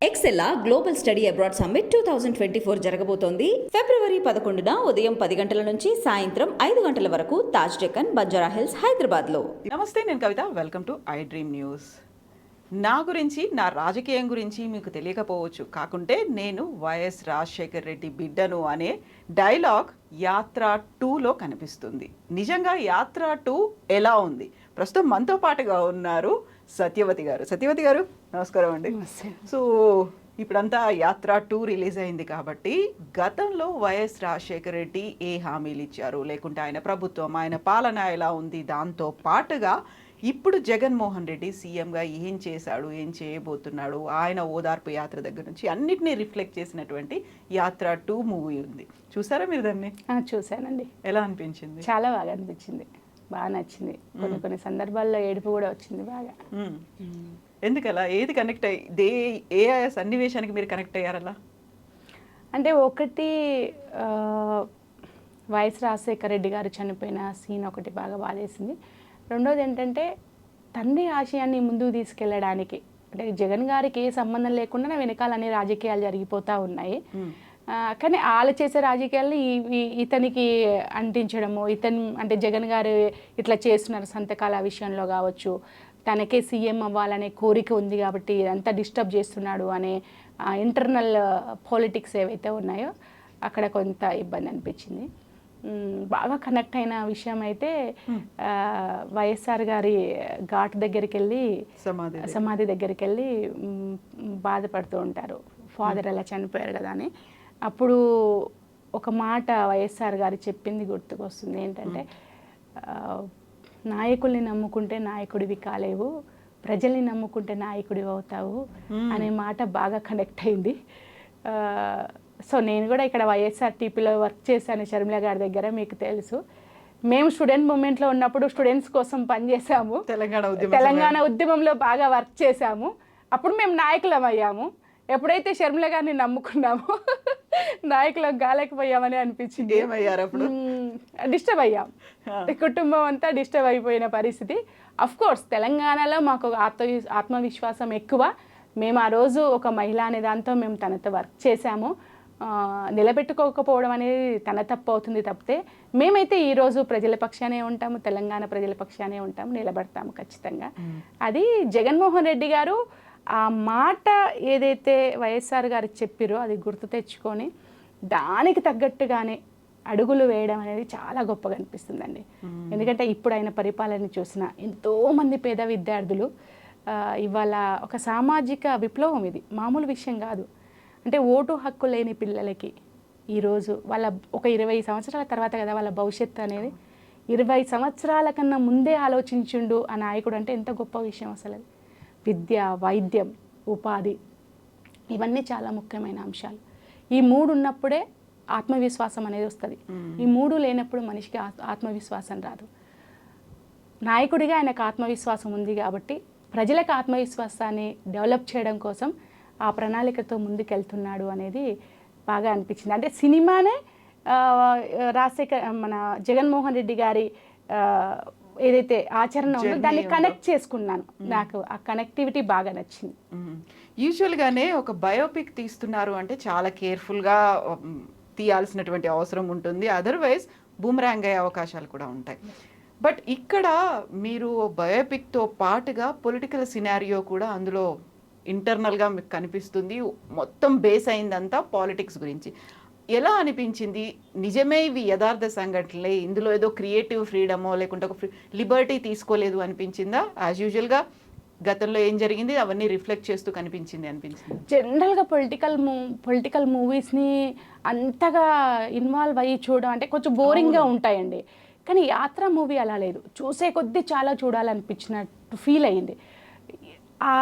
ఎక్సెల్లా global study abroad summit 2024 జరగబోతోంది. ఫిబ్రవరి 11న ఉదయం 10 గంటల నుంచి సాయంత్రం 5 గంటల వరకు తాజ్ డెక్కన్, బంజారా హిల్స్, హైదరాబాద్లో. నమస్తే, నేను Kavitha. Welcome to I dream news. నా గురించి, నా రాజకీయం గురించి మీకు తెలియకపోవచ్చు, కాకుంటే నేను వైఎస్ రాజశేఖర్ రెడ్డి బిడ్డను అనే డైలాగ్ యాత్ర 2లో కనిపిస్తుంది. నిజంగా యాత్ర 2 ఎలా ఉంది? ప్రస్తుతం మనతో పాటుగా ఉన్నారు సత్యవతి గారు. సత్యవతి గారు, నమస్కారం అండి. సో ఇప్పుడంతా యాత్ర 2 రిలీజ్ అయింది కాబట్టి గతంలో వైఎస్ రాజశేఖర రెడ్డి ఏ హామీలు ఇచ్చారు, లేకుంటే ఆయన ప్రభుత్వం, ఆయన పాలన ఎలా ఉంది, దాంతో పాటుగా ఇప్పుడు జగన్మోహన్ రెడ్డి సీఎంగా ఏం చేశాడు, ఏం చేయబోతున్నాడు, ఆయన ఓదార్పు యాత్ర దగ్గర నుంచి అన్నిటినీ రిఫ్లెక్ట్ చేసినటువంటి యాత్ర 2 మూవీ ఉంది. చూసారా మీరు దాన్ని? చూశానండి. ఎలా అనిపించింది? చాలా బాగా అనిపించింది, బాగా నచ్చింది. కొన్ని సందర్భాల్లో ఏడుపు కూడా వచ్చింది బాగా. ఎందుకలా? ఏది కనెక్ట్ అయ్యి ఏ సన్నివేశానికి మీరు కనెక్ట్ అయ్యారలా? అంటే ఒకటి, వైఎస్ రాజశేఖర రెడ్డి గారు చనిపోయిన సీన్ ఒకటి బాగా బాధేసింది. రెండోది ఏంటంటే తండ్రి ఆశయాన్ని ముందుకు తీసుకెళ్ళడానికి, అంటే జగన్ గారికి ఏ సంబంధం లేకుండా వెనకాల అన్ని రాజకీయాలు జరిగిపోతూ ఉన్నాయి. కానీ వాళ్ళు చేసే రాజకీయాల్ని ఇతనికి అంటించడము, అంటే జగన్ గారు ఇట్లా చేస్తున్నారు సంతకాల విషయంలో కావచ్చు, తనకే సీఎం అవ్వాలనే కోరిక ఉంది కాబట్టి ఇదంతా డిస్టర్బ్ చేస్తున్నాడు అనే ఇంటర్నల్ పాలిటిక్స్ ఏవైతే ఉన్నాయో అక్కడ కొంత ఇబ్బంది అనిపించింది. బాగా కనెక్ట్ అయిన విషయం అయితే వైఎస్ఆర్ గారి ఘాట్ దగ్గరికి వెళ్ళి, సమాధి దగ్గరికి వెళ్ళి బాధపడుతూ ఉంటారు, ఫాదర్ అలా చనిపోయారు కదా అని. అప్పుడు ఒక మాట వైఎస్ఆర్ గారు చెప్పింది గుర్తుకొస్తుంది. ఏంటంటే, నాయకుల్ని నమ్ముకుంటే నాయకుడివి కాలేవు, ప్రజల్ని నమ్ముకుంటే నాయకుడివి అవుతావు అనే మాట బాగా కనెక్ట్ అయింది. సో నేను కూడా ఇక్కడ వైఎస్ఆర్టీపీలో వర్క్ చేశాను, షర్మిల గారి దగ్గర. మీకు తెలుసు, మేము స్టూడెంట్ మూమెంట్లో ఉన్నప్పుడు స్టూడెంట్స్ కోసం పనిచేసాము, తెలంగాణ ఉద్యమంలో బాగా వర్క్ చేశాము. అప్పుడు మేము నాయకులం అయ్యాము. ఎప్పుడైతే షర్మిల గారిని నమ్ముకున్నామో నాయకులకు కాలేకపోయామని అనిపించింది. ఏమయ్యారు అప్పుడు? డిస్టర్బ్ అయ్యాం, కుటుంబం అంతా డిస్టర్బ్ అయిపోయిన పరిస్థితి. అఫ్ కోర్స్ తెలంగాణలో మాకు ఆత్మవిశ్వాసం ఎక్కువ. మేము ఆ రోజు ఒక మహిళ అనే దాంతో మేము తనతో వర్క్ చేశాము. నిలబెట్టుకోకపోవడం అనేది తన తప్పు అవుతుంది తప్పితే, మేమైతే ఈరోజు ప్రజల పక్షానే ఉంటాము, తెలంగాణ ప్రజల పక్షానే ఉంటాము, నిలబడతాము ఖచ్చితంగా. అది జగన్మోహన్ రెడ్డి గారు ఆ మాట ఏదైతే వైఎస్ఆర్ గారు చెప్పారో అది గుర్తు తెచ్చుకొని దానికి తగ్గట్టుగానే అడుగులు వేయడం అనేది చాలా గొప్పగా అనిపిస్తుందండి. ఎందుకంటే ఇప్పుడు ఆయన పరిపాలన చూసిన ఎంతోమంది పేద విద్యార్థులు ఇవాళ ఒక సామాజిక విప్లవం, ఇది మామూలు విషయం కాదు. అంటే ఓటు హక్కు లేని పిల్లలకి ఈరోజు వాళ్ళ ఒక 20 సంవత్సరాల తర్వాత కదా వాళ్ళ భవిష్యత్తు అనేది, 20 సంవత్సరాల కన్నా ముందే ఆలోచించుండు ఆ నాయకుడు అంటే ఎంత గొప్ప విషయం అసలు. విద్య, వైద్యం, ఉపాధి, ఇవన్నీ చాలా ముఖ్యమైన అంశాలు. ఈ 3 ఉన్నప్పుడే ఆత్మవిశ్వాసం అనేది వస్తుంది. ఈ 3 లేనప్పుడు మనిషికి ఆత్మవిశ్వాసం రాదు. నాయకుడిగా ఆయనకు ఆత్మవిశ్వాసం ఉంది కాబట్టి ప్రజలకు ఆత్మవిశ్వాసాన్ని డెవలప్ చేయడం కోసం ఆ ప్రణాళికతో ముందుకెళ్తున్నాడు అనేది బాగా అనిపించింది. అంటే సినిమానే మన జగన్మోహన్ రెడ్డి గారి ఏదైతే ఆచరణ ఉందో దాన్ని కనెక్ట్ చేసుకున్నాను. నాకు ఆ కనెక్టివిటీ బాగా నచ్చింది. యూజువల్గానే ఒక బయోపిక్ తీస్తున్నారు అంటే చాలా కేర్ఫుల్గా తీయాల్సినటువంటి అవసరం ఉంటుంది, అదర్వైజ్ బూమరాంగ్ అయ్యే అవకాశాలు కూడా ఉంటాయి. బట్ ఇక్కడ మీరు బయోపిక్తో పాటుగా పొలిటికల్ సినారియో కూడా అందులో ఇంటర్నల్గా మీకు కనిపిస్తుంది. మొత్తం బేస్ అయిందంతా పాలిటిక్స్ గురించి. ఎలా అనిపించింది? నిజమే ఇవి యథార్థ సంఘటనలే, ఇందులో ఏదో క్రియేటివ్ ఫ్రీడమో లేకుంటే ఒక లిబర్టీ తీసుకోలేదు అనిపించిందా? యాజ్ యూజువల్గా గతంలో ఏం జరిగింది అవన్నీ రిఫ్లెక్ట్ చేస్తూ అనిపించింది? జనరల్గా పొలిటికల్ మూవీస్ని అంతగా ఇన్వాల్వ్ అయ్యి చూడడం అంటే కొంచెం బోరింగ్గా ఉంటాయండి. కానీ యాత్ర మూవీ అలా లేదు, చూసే కొద్దీ చాలా చూడాలనిపించినట్టు ఫీల్ అయ్యింది. ఆ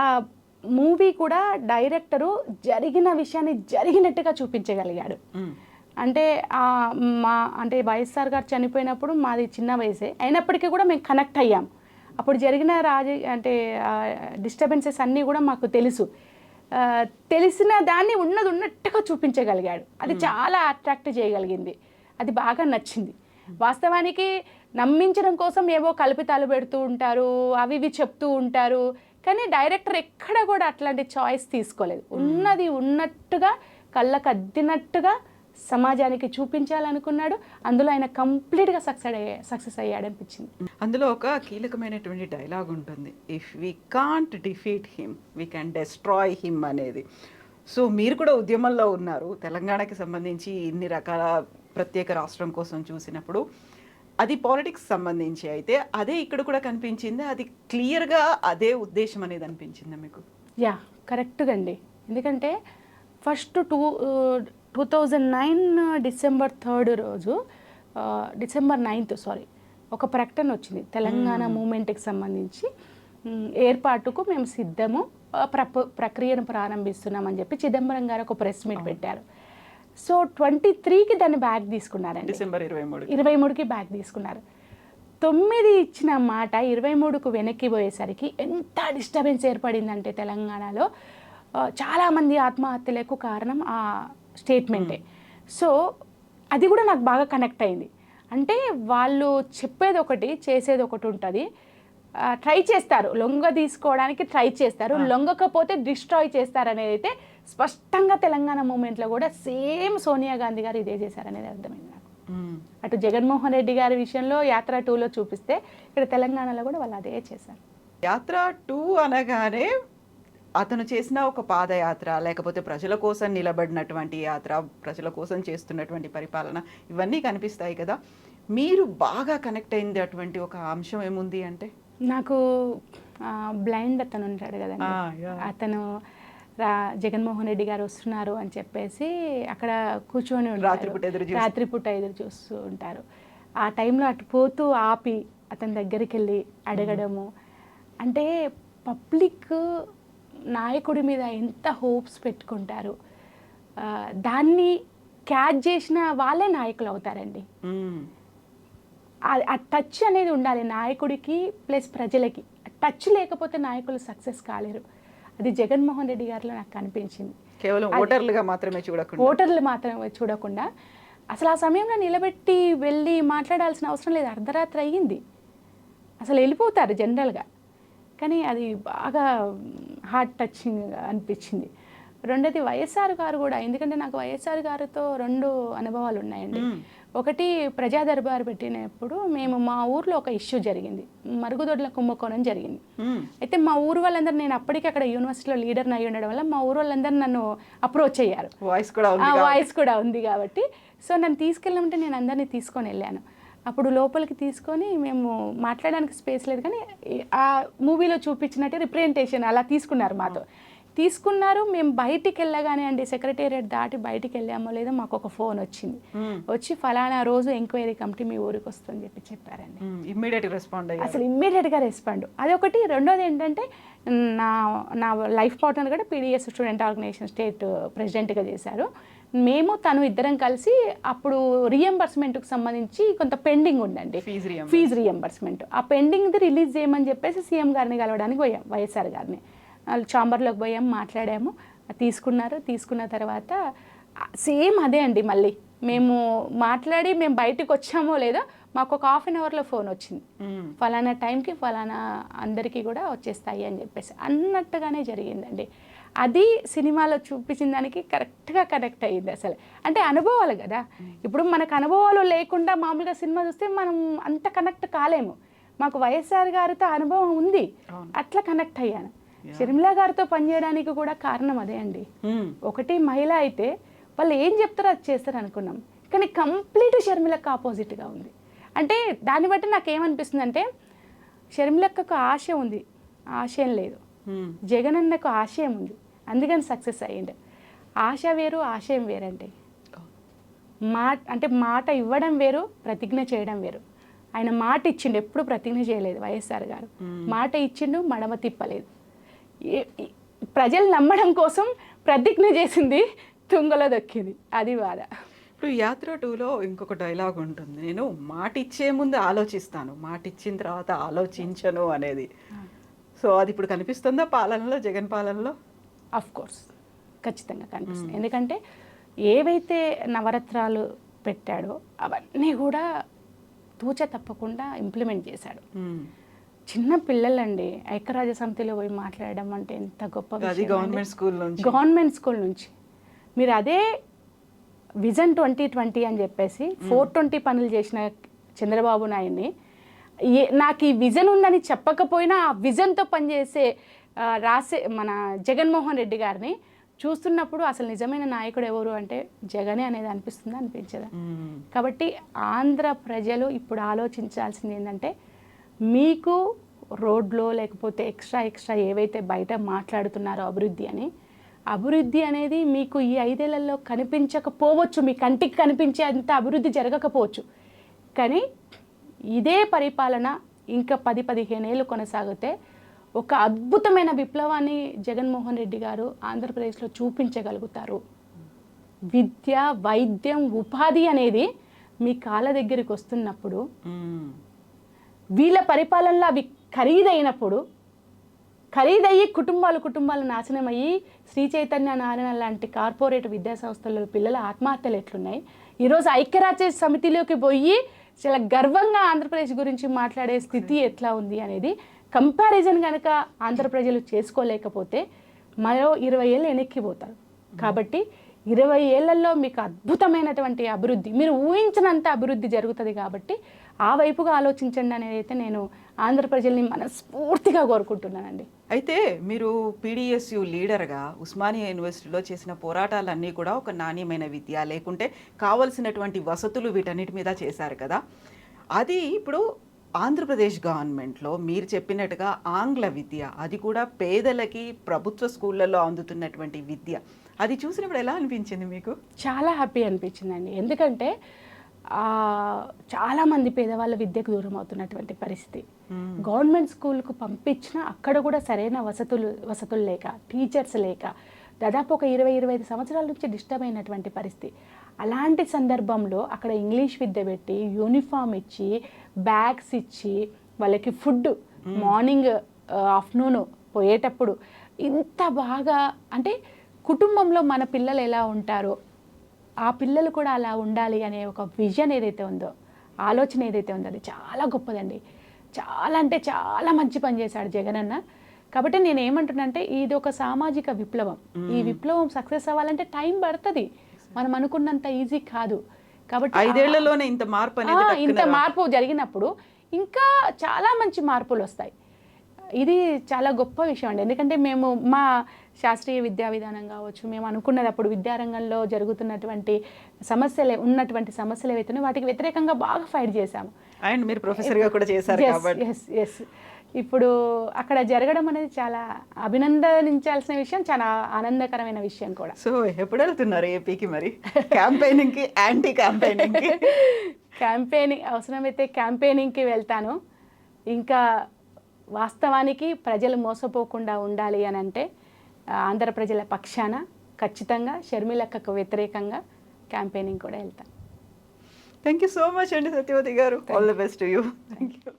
మూవీ కూడా డైరెక్టరు జరిగిన విషయాన్ని జరిగినట్టుగా చూపించగలిగాడు. అంటే అంటే వైఎస్ఆర్ గారు చనిపోయినప్పుడు మాది చిన్న వయసే అయినప్పటికీ కూడా మేము కనెక్ట్ అయ్యాం. అప్పుడు జరిగిన డిస్టర్బెన్సెస్ అన్నీ కూడా మాకు తెలుసు. తెలిసిన దాన్ని ఉన్నట్టుగా చూపించగలిగాడు. అది చాలా అట్రాక్ట్ చేయగలిగింది, అది బాగా నచ్చింది. వాస్తవానికి నమ్మించడం కోసం ఏవో కల్పితాలు పెడుతూ ఉంటారు, అవి ఇవి చెప్తూ ఉంటారు. కానీ డైరెక్టర్ ఎక్కడ కూడా అట్లాంటి చాయిస్ తీసుకోలేదు. ఉన్నది ఉన్నట్టుగా కళ్ళకు అద్దినట్టుగా సమాజానికి చూపించాలనుకున్నాడు. అందులో ఆయన కంప్లీట్గా సక్సెస్ అయ్యాడనిపించింది. అందులో ఒక కీలకమైనటువంటి డైలాగ్ ఉంటుంది, if we can't defeat him we can destroy him అనేది. సో మీరు కూడా ఉద్యమంలో ఉన్నారు, తెలంగాణకి సంబంధించి ఇన్ని రకాల ప్రత్యేక రాష్ట్రం కోసం చూసినప్పుడు అది పాలిటిక్స్ సంబంధించి అయితే అదే ఇక్కడ కూడా కనిపించింది, అది క్లియర్గా అదే ఉద్దేశం అనేది అనిపించిందా మీకు? యా, కరెక్ట్గా అండి. ఎందుకంటే ఫస్ట్ 2009 డిసెంబర్ 3 రోజు, డిసెంబర్ 9th ఒక ప్రకటన వచ్చింది తెలంగాణ మూమెంట్కి సంబంధించి ఏర్పాటుకు మేము సిద్ధము, ప్రక్రియను ప్రారంభిస్తున్నామని చెప్పి చిదంబరం గారు ఒక ప్రెస్ మీట్ పెట్టారు. సో 23కి దాన్ని బ్యాక్ తీసుకున్నారండి. డిసెంబర్ 23కి బ్యాక్ తీసుకున్నారు. 9 ఇచ్చిన మాట 23కు వెనక్కి పోయేసరికి ఎంత డిస్టర్బెన్స్ ఏర్పడిందంటే తెలంగాణలో చాలామంది ఆత్మహత్యలకు కారణం ఆ స్టేట్మెంటే. సో అది కూడా నాకు బాగా కనెక్ట్ అయింది. అంటే వాళ్ళు చెప్పేది ఒకటి చేసేది ఒకటి ఉంటుంది. ట్రై చేస్తారు, లొంగ తీసుకోవడానికి ట్రై చేస్తారు, లొంగకపోతే డిస్ట్రాయ్ చేస్తారు అనేది అయితే స్పష్టంగా తెలంగాణ మూమెంట్లో కూడా సేమ్ సోనియా గాంధీ గారు ఇదే చేశారనేది అర్థమైంది నాకు. అటు జగన్మోహన్ రెడ్డి గారి విషయంలో యాత్ర 2లో చూపిస్తే ఇక్కడ తెలంగాణలో కూడా వాళ్ళు అదే చేశారు. యాత్ర 2 అనగానే అతను చేసిన ఒక పాదయాత్ర, లేకపోతే ప్రజల కోసం నిలబడినటువంటి యాత్ర, ప్రజల కోసం చేస్తున్నటువంటి పరిపాలన, ఇవన్నీ కనిపిస్తాయి కదా. మీరు బాగా కనెక్ట్ అయింది అటువంటి ఒక అంశం ఏముంది అంటే? నాకు బ్లైండ్ అతను ఉంటాడు కదండి, అతను జగన్మోహన్ రెడ్డి గారు వస్తున్నారు అని చెప్పేసి అక్కడ కూర్చొని రాత్రిపూట ఎదురు చూస్తూ ఉంటారు. ఆ టైంలో అటు పోతూ ఆపి అతని దగ్గరికి వెళ్ళి అడగడము, అంటే పబ్లిక్ నాయకుడి మీద ఎంత హోప్స్ పెట్టుకుంటారు, దాన్ని క్యాచ్ చేసిన వాళ్ళే నాయకులు అవుతారండి. ఆ టచ్ అనేది ఉండాలి నాయకుడికి ప్లస్ ప్రజలకి. టచ్ లేకపోతే నాయకులు సక్సెస్ కాలేరు. అది జగన్మోహన్ రెడ్డి గారిలో నాకు కనిపించింది. కేవలం ఓటర్లు మాత్రమే చూడకుండా అసలు ఆ సమయంలో నిలబెట్టి వెళ్ళి మాట్లాడాల్సిన అవసరం లేదు. అర్ధరాత్రి అయ్యింది, అసలు వెళ్ళిపోతారు జనరల్గా. కానీ అది బాగా హార్ట్ టచింగ్ అనిపించింది. రెండోది వైఎస్ఆర్ గారు కూడా, ఎందుకంటే నాకు వైఎస్ఆర్ గారితో 2 అనుభవాలు ఉన్నాయండి. ఒకటి ప్రజా దర్బారు పెట్టినప్పుడు మేము మా ఊర్లో ఒక ఇష్యూ జరిగింది, మరుగుదొడ్ల కుంభకోణం జరిగింది. అయితే మా ఊరు వాళ్ళందరూ, నేను అప్పటికి అక్కడ యూనివర్సిటీలో లీడర్ని అయ్యి ఉండడం వల్ల మా ఊరు వాళ్ళందరూ నన్ను అప్రోచ్ అయ్యారు, వాయిస్ కూడా ఉంది కాబట్టి. సో నన్ను తీసుకెళ్ళమంటే నేను అందరినీ తీసుకొని వెళ్ళాను. అప్పుడు లోపలికి తీసుకొని మేము మాట్లాడడానికి స్పేస్ లేదు, కానీ ఆ మూవీలో చూపించినట్టు రిప్రజెంటేషన్ అలా తీసుకున్నారు, మాతో తీసుకున్నారు. మేము బయటికి వెళ్ళగానే అండి, సెక్రటేరియట్ దాటి బయటికి వెళ్ళామో లేదో మాకు ఒక ఫోన్ వచ్చింది, వచ్చి ఫలానా రోజు ఎంక్వైరీ కమిటీ మీ ఊరికి వస్తుందని చెప్పారండి. అసలు ఇమ్మీడియట్గా రెస్పాండ్. అదొకటి. రెండోది ఏంటంటే నా లైఫ్ పార్ట్నర్ కూడా పీడిఎస్ స్టూడెంట్ ఆర్గనైజేషన్ స్టేట్ ప్రెసిడెంట్గా చేశారు. మేము తను ఇద్దరం కలిసి అప్పుడు రీఎంబర్స్మెంట్కి సంబంధించి కొంత పెండింగ్ ఉందండి, ఫీజు రీఎంబర్స్మెంట్. ఆ పెండింగ్ది రిలీజ్ చేయమని చెప్పేసి సీఎం గారిని కలవడానికి పోయాం, వైఎస్ఆర్ గారిని. ఛాంబర్లోకి పోయాం, మాట్లాడాము, తీసుకున్నారు. తీసుకున్న తర్వాత సేమ్ అదే అండి, మళ్ళీ మేము మాట్లాడి మేము బయటకు వచ్చామో లేదో మాకు ఒక 1/2 అవర్లో ఫోన్ వచ్చింది, ఫలానా టైంకి ఫలానా అందరికీ కూడా వచ్చేస్తాయి అని చెప్పేసి అన్నట్టుగానే జరిగిందండి. అది సినిమాలో చూపించిన దానికి కరెక్ట్గా కనెక్ట్ అయ్యింది. అసలు అంటే అనుభవాలు కదా, ఇప్పుడు మనకు అనుభవాలు లేకుండా మామూలుగా సినిమా చూస్తే మనం అంత కనెక్ట్ కాలేము. మాకు వైఎస్ఆర్ గారితో అనుభవం ఉంది, అట్లా కనెక్ట్ అయ్యాను. షర్మిల గారితో పనిచేయడానికి కూడా కారణం అదే అండి. ఒకటి మహిళ అయితే వాళ్ళు ఏం చెప్తారో అది చేస్తారు అనుకున్నాం, కానీ కంప్లీట్ షర్మిలకు ఆపోజిట్గా ఉంది. అంటే దాన్ని బట్టి నాకు ఏమనిపిస్తుంది అంటే, షర్మిలకు ఆశ ఉంది, ఆశయం లేదు. జగనన్నకు ఆశయం ఉంది, అందుకని సక్సెస్ అయ్యిండు. ఆశ వేరు, ఆశయం వేరండి. మాట ఇవ్వడం వేరు, ప్రతిజ్ఞ చేయడం వేరు. ఆయన మాట ఇచ్చిండు, ఎప్పుడు ప్రతిజ్ఞ చేయలేదు వైఎస్ఆర్ గారు. మాట ఇచ్చిండు, మడమ తిప్పలేదు. ప్రజలు నమ్మడం కోసం ప్రతిజ్ఞ చేసింది, తుంగలో దొక్కింది, అది బాధ. ఇప్పుడు యాత్ర 2లో ఇంకొక డైలాగ్ ఉంటుంది, నేను మాట ఇచ్చే ముందు ఆలోచిస్తాను, మాట ఇచ్చిన తర్వాత ఆలోచించను అనేది. సో అది ఇప్పుడు కనిపిస్తుందా పాలనలో, జగన్ పాలనలో? అఫ్ కోర్స్ ఖచ్చితంగా కనిపిస్తుంది. ఎందుకంటే ఏవైతే నవరత్నాలు పెట్టాడో అవన్నీ కూడా తూచ తప్పకుండా ఇంప్లిమెంట్ చేశాడు. చిన్న పిల్లలండి ఐక్యరాజ్య సమితిలో పోయి మాట్లాడడం అంటే ఎంత గొప్ప అది విషయం గవర్నమెంట్ స్కూల్ నుంచి. గవర్నమెంట్ స్కూల్ నుంచి మీరు అదే విజన్ 2020 అని చెప్పేసి 420 పనులు చేసిన చంద్రబాబు నాయుడిని నాకు ఈ విజన్ ఉందని చెప్పకపోయినా ఆ విజన్తో పనిచేసే మన జగన్మోహన్ రెడ్డి గారిని చూస్తున్నప్పుడు అసలు నిజమైన నాయకుడు ఎవరు అంటే జగనే అనేది అనిపించదా. కాబట్టి ఆంధ్ర ప్రజలు ఇప్పుడు ఆలోచించాల్సింది ఏంటంటే మీకు రోడ్లో లేకపోతే ఎక్స్ట్రా ఏవైతే బయట మాట్లాడుతున్నారో అభివృద్ధి అనేది మీకు ఈ 5 ఏళ్లలో కనిపించకపోవచ్చు, మీ కంటికి కనిపించే అంత అభివృద్ధి జరగకపోవచ్చు, కానీ ఇదే పరిపాలన ఇంకా 10-15 ఏళ్ళు కొనసాగితే ఒక అద్భుతమైన విప్లవాన్ని జగన్మోహన్ రెడ్డి గారు ఆంధ్రప్రదేశ్లో చూపించగలుగుతారు. విద్య, వైద్యం, ఉపాధి అనేది మీ కాళ్ళ దగ్గరికి వస్తున్నప్పుడు, వీళ్ళ పరిపాలనలో అవి ఖరీదయ్యి కుటుంబాలు నాశనమయ్యి శ్రీ చైతన్య నారాయణ లాంటి కార్పొరేట్ విద్యా సంస్థల్లో పిల్లల ఆత్మహత్యలు ఎట్లున్నాయి, ఈరోజు ఐక్యరాజ్య సమితిలోకి పోయి చాలా గర్వంగా ఆంధ్రప్రదేశ్ గురించి మాట్లాడే స్థితి ఎట్లా ఉంది అనేది కంపారిజన్ కనుక ఆంధ్ర ప్రజలు చేసుకోలేకపోతే మరో 20 ఏళ్ళు వెనక్కిపోతారు. కాబట్టి 20 ఏళ్లలో మీకు అద్భుతమైనటువంటి అభివృద్ధి, మీరు ఊహించినంత అభివృద్ధి జరుగుతుంది. కాబట్టి ఆ వైపుగా ఆలోచించండి అనేది అయితే నేను ఆంధ్ర ప్రజల్ని మనస్ఫూర్తిగా కోరుకుంటున్నానండి. అయితే మీరు పీడిఎస్యు లీడర్గా ఉస్మానియా యూనివర్సిటీలో చేసిన పోరాటాలన్నీ కూడా ఒక నాణ్యమైన విద్య, లేకుంటే కావలసినటువంటి వసతులు, వీటన్నిటి మీద చేశారు కదా. అది ఇప్పుడు ఆంధ్రప్రదేశ్ గవర్నమెంట్లో మీరు చెప్పినట్టుగా ఆంగ్ల విద్య, అది కూడా పేదలకి ప్రభుత్వ స్కూళ్ళల్లో అందుతున్నటువంటి విద్య, అది చూసినప్పుడు ఎలా అనిపించింది మీకు? చాలా హ్యాపీ అనిపించిందండి. ఎందుకంటే చాలామంది పేదవాళ్ళ విద్యకు దూరం అవుతున్నటువంటి పరిస్థితి. గవర్నమెంట్ స్కూల్కు పంపించినా అక్కడ కూడా సరైన వసతులు లేక, టీచర్స్ లేక దాదాపు ఒక 20-25 సంవత్సరాల నుంచి డిస్టర్బ్ అయినటువంటి పరిస్థితి. అలాంటి సందర్భంలో అక్కడ ఇంగ్లీష్ విద్య పెట్టి, యూనిఫామ్ ఇచ్చి, బ్యాగ్స్ ఇచ్చి, వాళ్ళకి ఫుడ్ మార్నింగ్ ఆఫ్టర్నూన్ పోయేటప్పుడు ఇంత బాగా, అంటే కుటుంబంలో మన పిల్లలు ఎలా ఉంటారో ఆ పిల్లలు కూడా అలా ఉండాలి అనే ఒక విజన్ ఏదైతే ఉందో, ఆలోచన ఏదైతే ఉందో అది చాలా గొప్పదండి. చాలా అంటే చాలా మంచి పని చేశాడు జగనన్న. కాబట్టి నేను ఏమంటున్నానంటే ఇది ఒక సామాజిక విప్లవం. ఈ విప్లవం సక్సెస్ అవ్వాలంటే టైం పడుతుంది, మనం అనుకున్నంత ఈజీ కాదు. కాబట్టి 5 ఏళ్లలోనే ఇంత మార్పు జరిగినప్పుడు ఇంకా చాలా మంచి మార్పులు వస్తాయి. ఇది చాలా గొప్ప విషయం అండి. ఎందుకంటే మేము మా శాస్త్రీయ విద్యా విధానం కావచ్చు, మేము అనుకున్నది అప్పుడు విద్యారంగంలో జరుగుతున్నటువంటి ఉన్నటువంటి సమస్యలు ఏవైతున్నాయో వాటికి వ్యతిరేకంగా బాగా ఫైట్ చేశాము. అండ్ మీరు ప్రొఫెసర్గా కూడా చేశారు కాబట్టి ఎస్ ఇప్పుడు అక్కడ జరగడం అనేది చాలా అభినందించాల్సిన విషయం, చాలా ఆనందకరమైన విషయం కూడా. సో ఎప్పుడు వెళ్తున్నారు ఏపీకి మరి క్యాంపెయినింగ్కి, యాంటీ క్యాంపెయినింగ్కి? క్యాంపెయినింగ్ అవసరమైతే క్యాంపెయినింగ్కి వెళ్తాను. ఇంకా వాస్తవానికి ప్రజలు మోసపోకుండా ఉండాలి అని అంటే ఆంధ్ర ప్రజల పక్షాన ఖచ్చితంగా షర్మిలక్కకు వ్యతిరేకంగా క్యాంపెయినింగ్ కూడా వెళ్తాను. థ్యాంక్ యూ సో మచ్ అండి సత్యవతి గారు. All the best to you. Thank you.